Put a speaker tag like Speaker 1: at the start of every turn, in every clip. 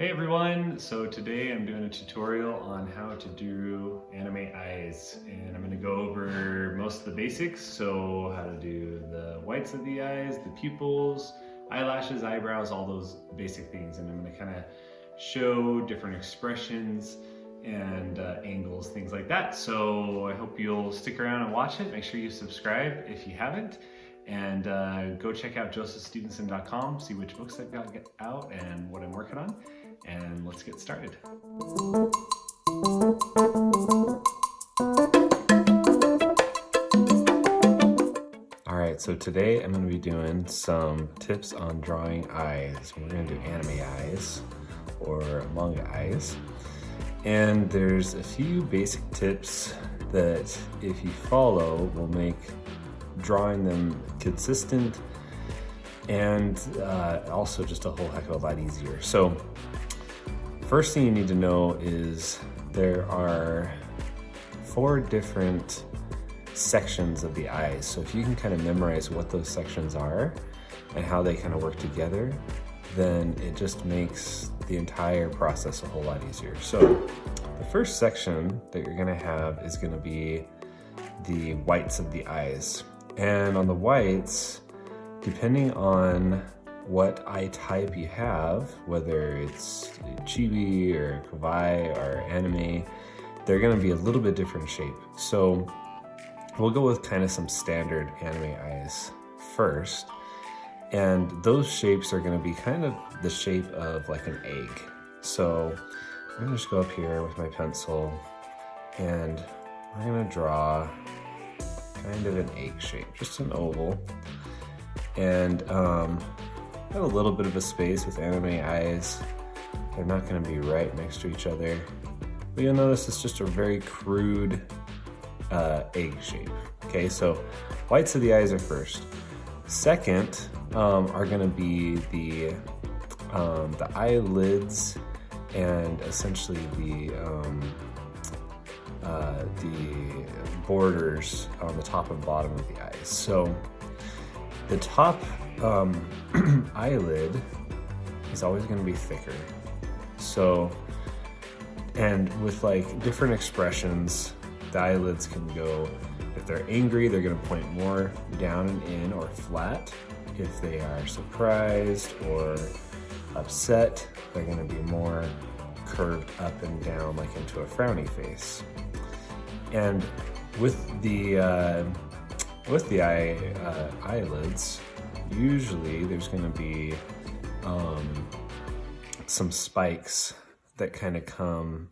Speaker 1: Hey everyone! So today I'm doing a tutorial on how to do anime eyes, and I'm going to go over most of the basics. So how to do the whites of the eyes, the pupils, eyelashes, eyebrows, all those basic things. And I'm going to kind of show different expressions and angles, things like that. So I hope you'll stick around and watch it. Make sure you subscribe if you haven't. And go check out josephstevenson.com, see which books I've got out and what I'm working on. And let's get started. All right, so today I'm going to be doing some tips on drawing eyes. We're going to do anime eyes or manga eyes. And there's a few basic tips that if you follow will make drawing them consistent and also just a whole heck of a lot easier. So first thing you need to know is there are 4 different sections of the eyes. So if you can kind of memorize what those sections are and how they kind of work together, then it just makes the entire process a whole lot easier. So the first section that you're gonna have is gonna be the whites of the eyes. And on the whites, depending on what eye type you have, whether it's Chibi or Kawaii or anime, they're gonna be a little bit different shape. So we'll go with kind of some standard anime eyes first. And those shapes are gonna be kind of the shape of like an egg. So I'm gonna just go up here with my pencil and we're gonna draw kind of an egg shape, just an oval. And have a little bit of a space with anime eyes. They're not gonna be right next to each other. But you'll notice it's just a very crude egg shape. Okay, so whites of the eyes are first. Second are gonna be the eyelids and essentially the borders on the top and bottom of the eyes. So the top eyelid is always going to be thicker. So, and with like different expressions, the eyelids can go, if they're angry, they're going to point more down and in or flat. If they are surprised or upset, they're going to be more curved up and down, like into a frowny face. And with the eyelids, usually there's going to be some spikes that kind of come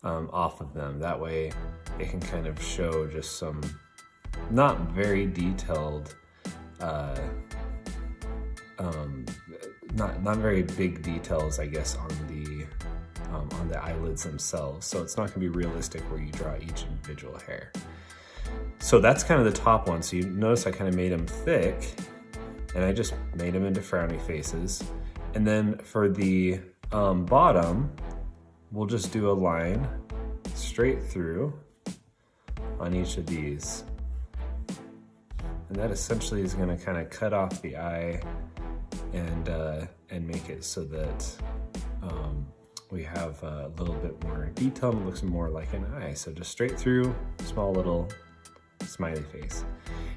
Speaker 1: off of them. That way it can kind of show just some not very detailed, not very big details, I guess, on the eyelids themselves. So it's not going to be realistic where you draw each individual hair. So that's kind of the top one. So you notice I kind of made them thick and I just made them into frowny faces. And then for the bottom, we'll just do a line straight through on each of these. And that essentially is going to kind of cut off the eye and make it so that we have a little bit more detail and it looks more like an eye. So just straight through, small little smiley face.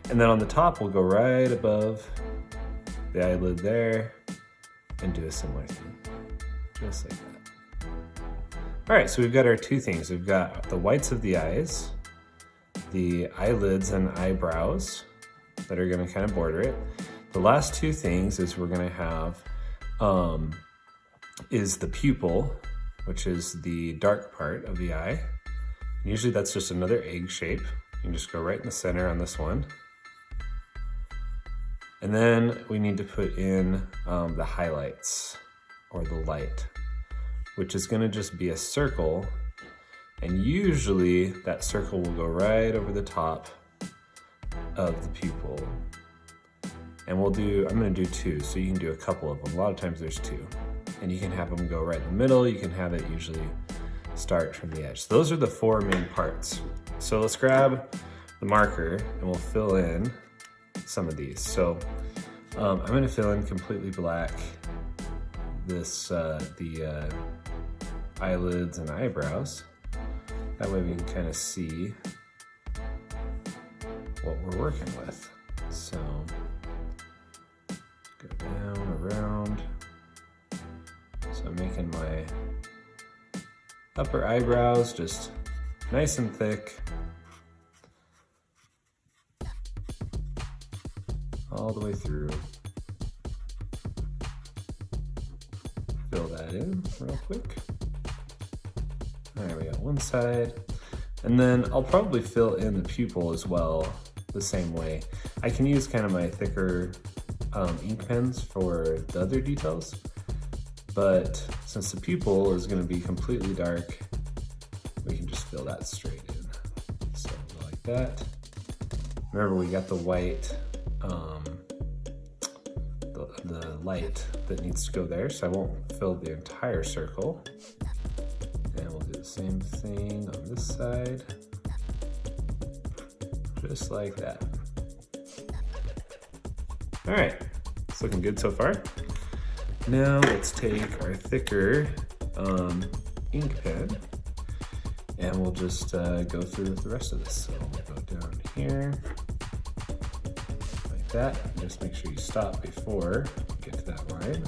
Speaker 1: And then on the top, we'll go right above the eyelid there and do a similar thing, just like that. All right, so we've got our 2 things. We've got the whites of the eyes, the eyelids and eyebrows that are gonna kind of border it. The last 2 things is we're gonna have is the pupil, which is the dark part of the eye. Usually that's just another egg shape. You can just go right in the center on this one. And then we need to put in the highlights or the light, which is gonna just be a circle. And usually that circle will go right over the top of the pupil. And I'm gonna do 2, so you can do a couple of them. A lot of times there's 2. And you can have them go right in the middle. You can have it usually start from the edge. So those are the 4 main parts. So let's grab the marker and we'll fill in some of these. So I'm gonna fill in completely black this the eyelids and eyebrows. That way we can kind of see what we're working with. So go down, around. So I'm making my upper eyebrows just nice and thick. All the way through. Fill that in real quick. All right, we got one side. And then I'll probably fill in the pupil as well the same way. I can use kind of my thicker ink pens for the other details, but since the pupil is going to be completely dark, we can just fill that straight in. So like that. Remember, we got the white, the light that needs to go there, so I won't fill the entire circle. And we'll do the same thing on this side, just like that. All right, it's looking good so far. Now let's take our thicker ink pen and we'll just go through with the rest of this. So we'll go down here like that. Just make sure you stop before you get to that line.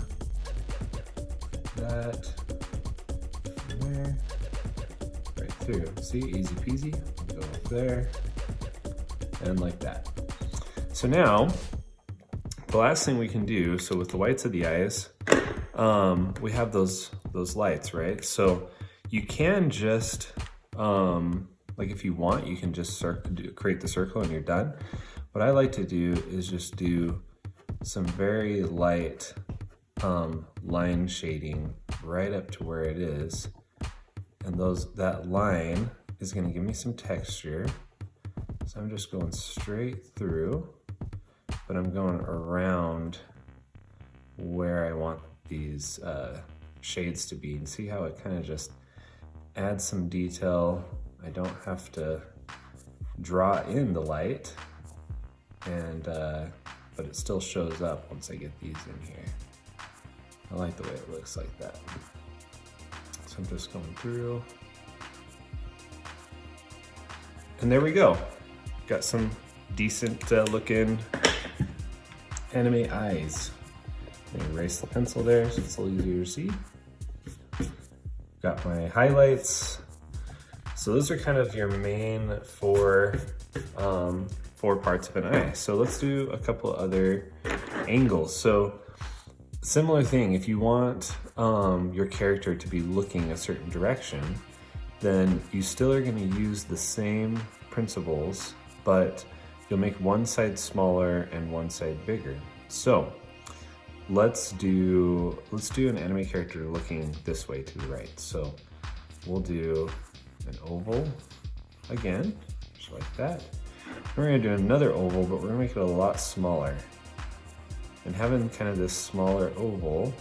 Speaker 1: That, there, right through. See, easy peasy. Go up there and like that. So now, the last thing we can do, so with the whites of the eyes, we have those lights, right? So you can just, like if you want, you can just create the circle and you're done. What I like to do is just do some very light line shading right up to where it is. And that line is gonna give me some texture. So I'm just going straight through, but I'm going around where I want these shades to be. And see how it kind of just adds some detail. I don't have to draw in the light, and but it still shows up once I get these in here. I like the way it looks like that. So I'm just going through. And there we go. Got some decent looking anime eyes. Erase the pencil there so it's a little easier to see. Got my highlights. So those are kind of your main four parts of an eye. So let's do a couple other angles. So similar thing, if you want your character to be looking a certain direction, then you still are going to use the same principles, but you'll make one side smaller and one side bigger. So let's do an anime character looking this way to the right. So we'll do an oval again, just like that. We're gonna do another oval, but we're gonna make it a lot smaller. And having kind of this smaller oval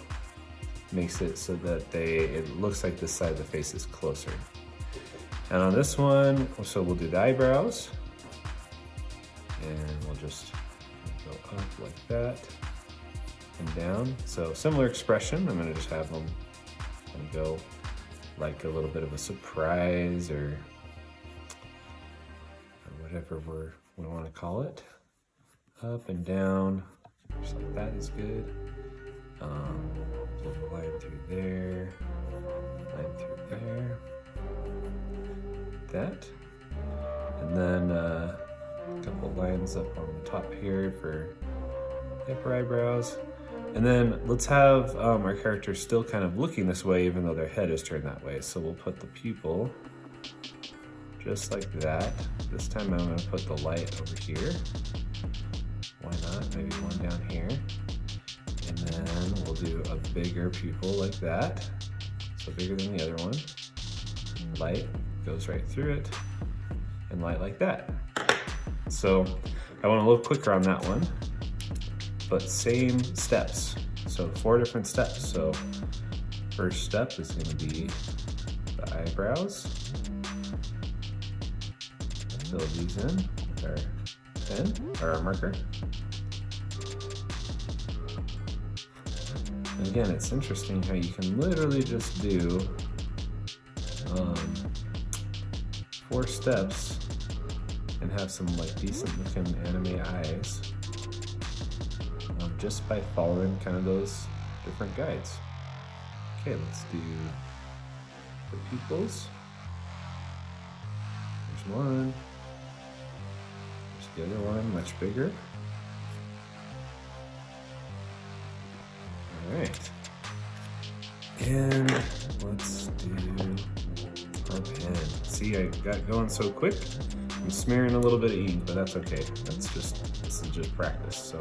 Speaker 1: makes it so that it looks like this side of the face is closer. And on this one, so we'll do the eyebrows. And we'll just go up like that and down. So similar expression. I'm gonna just have them kind of go like a little bit of a surprise or whatever we want to call it. Up and down, just like that is good. Little line through there, line through there, that. And then a couple lines up on the top here for upper eyebrows. And then let's have our character still kind of looking this way even though their head is turned that way. So we'll put the pupil just like that. This time I'm going to put the light over here. Why not? Maybe one down here. And then we'll do a bigger pupil like that. So bigger than the other one. Light goes right through it. And light like that. So I went a little quicker on that one, but same steps. So 4 different steps. So first step is going to be the eyebrows. Fill these in with our pen or our marker. And again, it's interesting how you can literally just do 4 steps and have some like decent looking anime eyes just by following kind of those different guides. Okay, let's do the pupils. There's one. There's the other one, much bigger. All right. And let's do our pen. See, I got going so quick. I'm smearing a little bit of ink, but that's okay. This is just practice. So,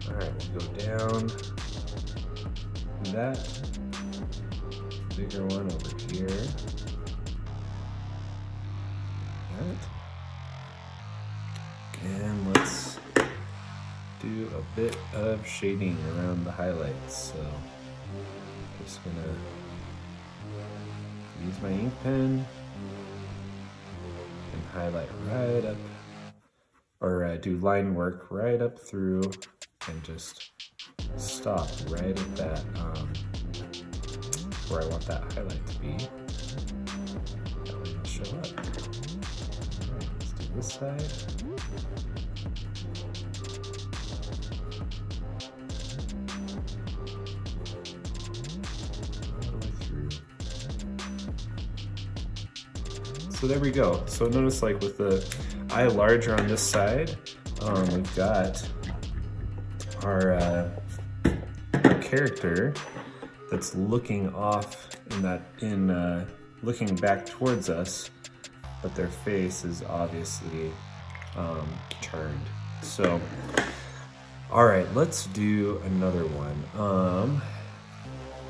Speaker 1: all right, we'll go down that bigger one over here. Right. And let's do a bit of shading around the highlights. So, just gonna use my ink pen and highlight right up, or do line work right up through and just stop right at that, where I want that highlight to be. That way it'll show up. All right, let's do this side. So there we go. So notice like with the eye larger on this side, we've got our character that's looking off looking back towards us, but their face is obviously turned. So, all right, let's do another one.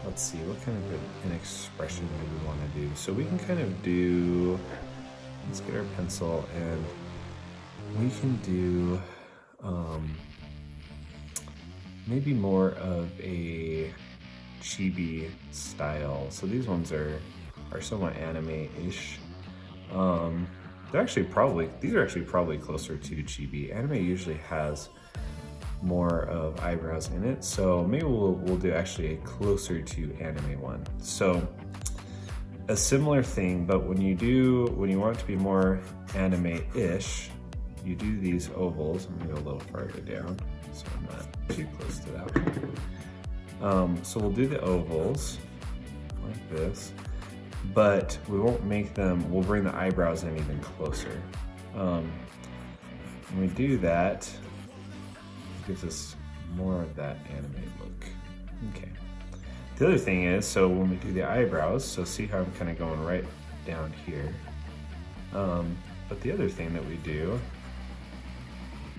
Speaker 1: Let's see, what kind of an expression do we want to do? So we can kind of do, let's get our pencil and we can do maybe more of a Chibi style. So these ones are somewhat anime-ish. These are actually probably closer to Chibi. Anime usually has more of eyebrows in it, so maybe we'll do actually a closer to anime one. So a similar thing, but when you want it to be more anime-ish, you do these ovals. I'm gonna go a little farther down so I'm not too close to that one. So we'll do the ovals like this, but we won't make them, we'll bring the eyebrows in even closer. When we do that, it gives us more of that anime look. Okay. The other thing is, so when we do the eyebrows, so see how I'm kind of going right down here. But the other thing that we do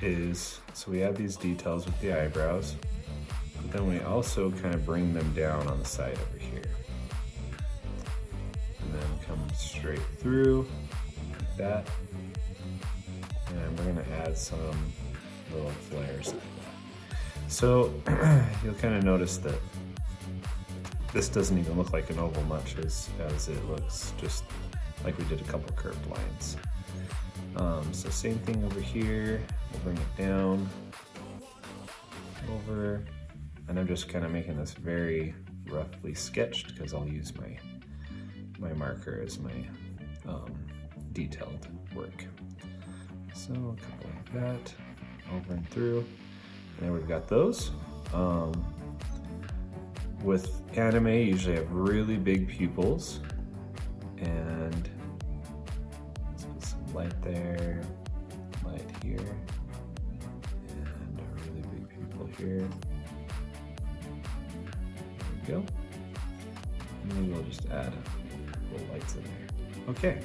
Speaker 1: is, so we have these details with the eyebrows, but then we also kind of bring them down on the side over here. And then come straight through like that. And we're gonna add some little flares like that. So you'll kind of notice that this doesn't even look like an oval much as it looks just like we did a couple curved lines. So same thing over here, we'll bring it down, over, and I'm just kind of making this very roughly sketched because I'll use my marker as my detailed work. So a couple like that, over and through, and then we've got those. With anime, you usually have really big pupils, and let's put some light there, light here, and a really big pupil here. There we go. And then we'll just add little lights in there. Okay,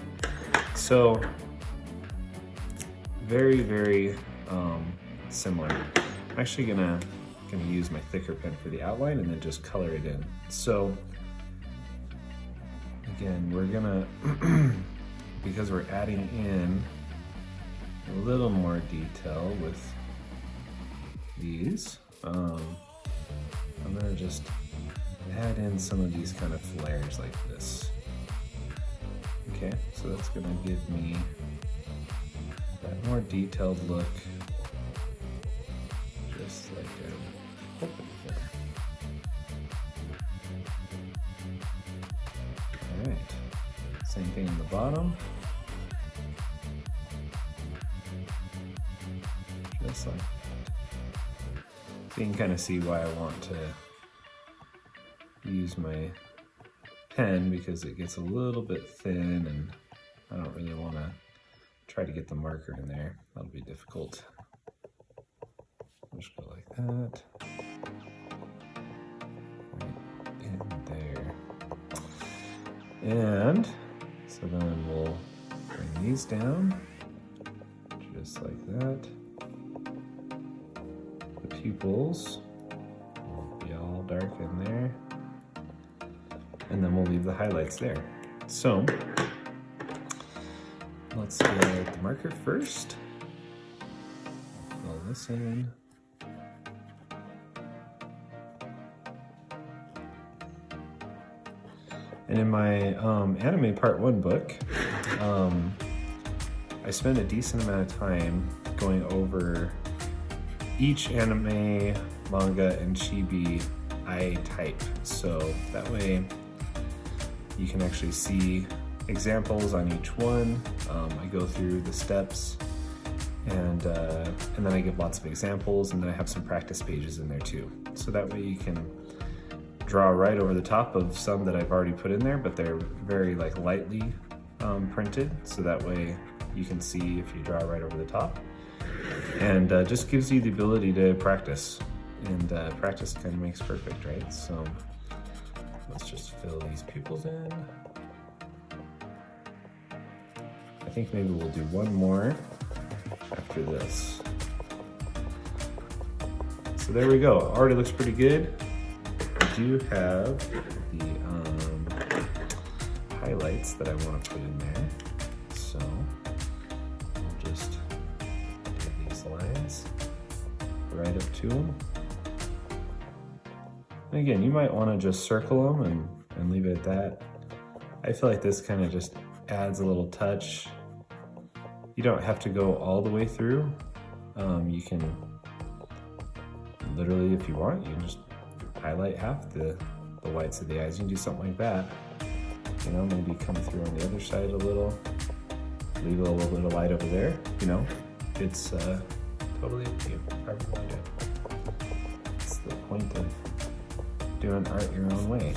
Speaker 1: so very, very similar. I'm actually gonna use my thicker pen for the outline and then just color it in. So again, we're gonna, because we're adding in a little more detail with these, I'm gonna just add in some of these kind of flares like this. Okay, so that's gonna give me that more detailed look, just like I'm hoping for. Same thing in the bottom. Just like, so you can kind of see why I want to use my pen, because it gets a little bit thin and I don't really want to try to get the marker in there. That'll be difficult. I'll just go like that. Right in there. And so then we'll bring these down, just like that. The pupils will be all dark in there. And then we'll leave the highlights there. So let's get the marker first. Fill this in. And in my anime part 1 book, I spent a decent amount of time going over each anime, manga, and chibi eye type. So that way you can actually see examples on each one. I go through the steps, and then I give lots of examples, and then I have some practice pages in there too. So that way you can draw right over the top of some that I've already put in there, but they're very like lightly printed. So that way you can see if you draw right over the top, and just gives you the ability to practice. And practice kind of makes perfect, right? So let's just fill these pupils in. I think maybe we'll do one more after this. So there we go. Already looks pretty good. I do have the highlights that I want to put in there. So I'll just do these lines right up to them. And again, you might want to just circle them and leave it at that. I feel like this kind of just adds a little touch. You don't have to go all the way through. You can literally, if you want, you can just highlight half the whites of the eyes. You can do something like that. You know, maybe come through on the other side a little, leave a little bit of light over there. You know, it's totally up to you, however you want to do it. It's the point of doing art your own way.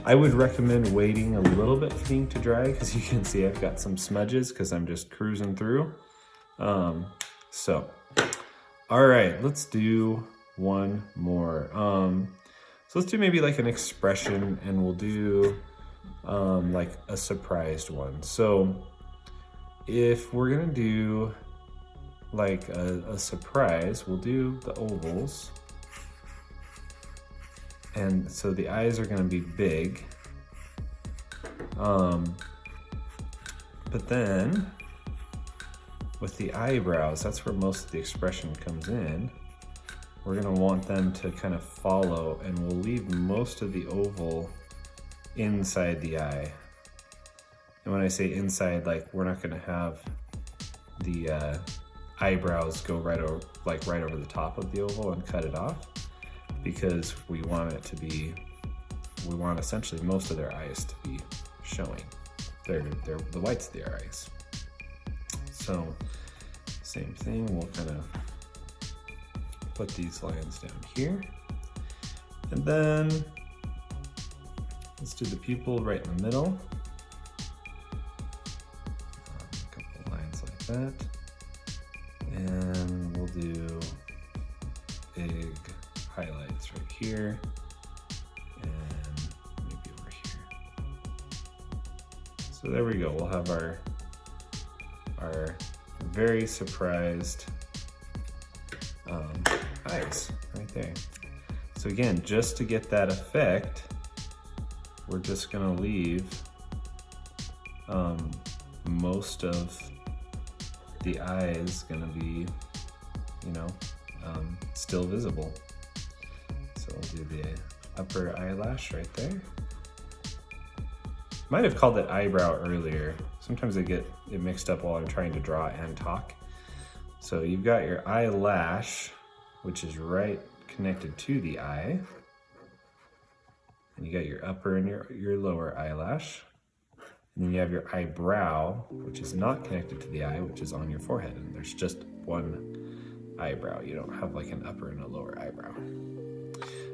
Speaker 1: I would recommend waiting a little bit for the ink to dry, because you can see I've got some smudges because I'm just cruising through. So, all right, let's do one more. So let's do maybe like an expression, and we'll do like a surprised one. So if we're gonna do like a surprise, we'll do the ovals. And so the eyes are gonna be big. But then with the eyebrows, that's where most of the expression comes in. We're gonna want them to kind of follow, and we'll leave most of the oval inside the eye. And when I say inside, like we're not gonna have the eyebrows go right over the top of the oval and cut it off, because we want it to be, we want essentially most of their eyes to be showing. They're the whites of their eyes. So same thing, we'll kind of put these lines down here. And then let's do the pupil right in the middle. A couple lines like that. And we'll do big highlights right here, and maybe over here. So there we go. We'll have our very surprised eyes right there. So again, just to get that effect, we're just gonna leave most of the eyes gonna be, you know, still visible. So we'll do the upper eyelash right there. Might have called it eyebrow earlier. Sometimes I get it mixed up while I'm trying to draw and talk. So you've got your eyelash, which is right connected to the eye. And you got your upper and your lower eyelash. And then you have your eyebrow, which is not connected to the eye, which is on your forehead. And there's just one eyebrow. You don't have like an upper and a lower eyebrow.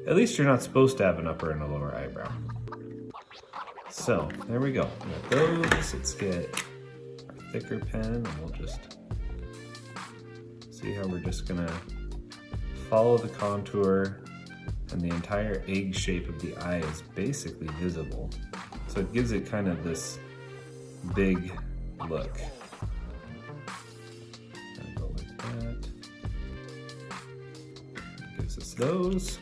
Speaker 1: At least you're not supposed to have an upper and a lower eyebrow. So there we go. We got those. Let's get our thicker pen and we'll just see how we're just gonna follow the contour, and the entire egg shape of the eye is basically visible. So it gives it kind of this big look. Gonna go like that. Gives us those.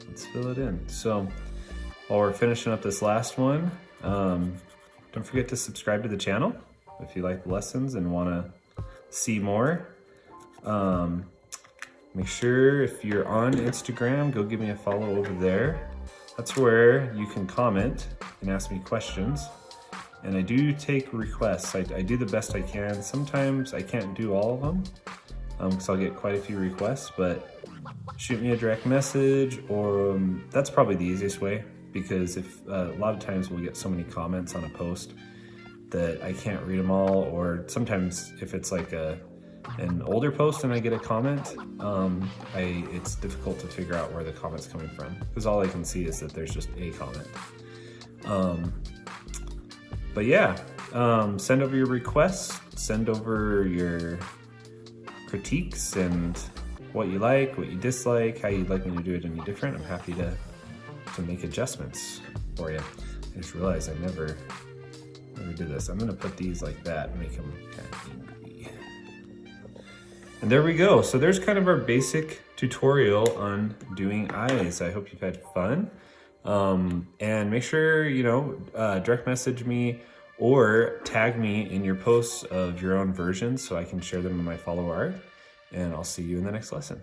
Speaker 1: Let's fill it in. So while we're finishing up this last one, don't forget to subscribe to the channel if you like the lessons and want to see more. Make sure if you're on Instagram, go give me a follow over there. That's where you can comment and ask me questions. And I do take requests. I do the best I can. Sometimes I can't do all of them because I'll get quite a few requests, but shoot me a direct message, or that's probably the easiest way, because if a lot of times we'll get so many comments on a post that I can't read them all, or sometimes if it's like an older post and I get a comment, it's difficult to figure out where the comment's coming from, because all I can see is that there's just a comment. But yeah, send over your requests, send over your critiques and what you like, what you dislike, how you'd like me to do it any different. I'm happy to make adjustments for you. I just realized I never did this. I'm gonna put these like that and make them kind of angry. And there we go. So there's kind of our basic tutorial on doing eyes. I hope you've had fun. And make sure, direct message me or tag me in your posts of your own versions so I can share them in my follow art. And I'll see you in the next lesson.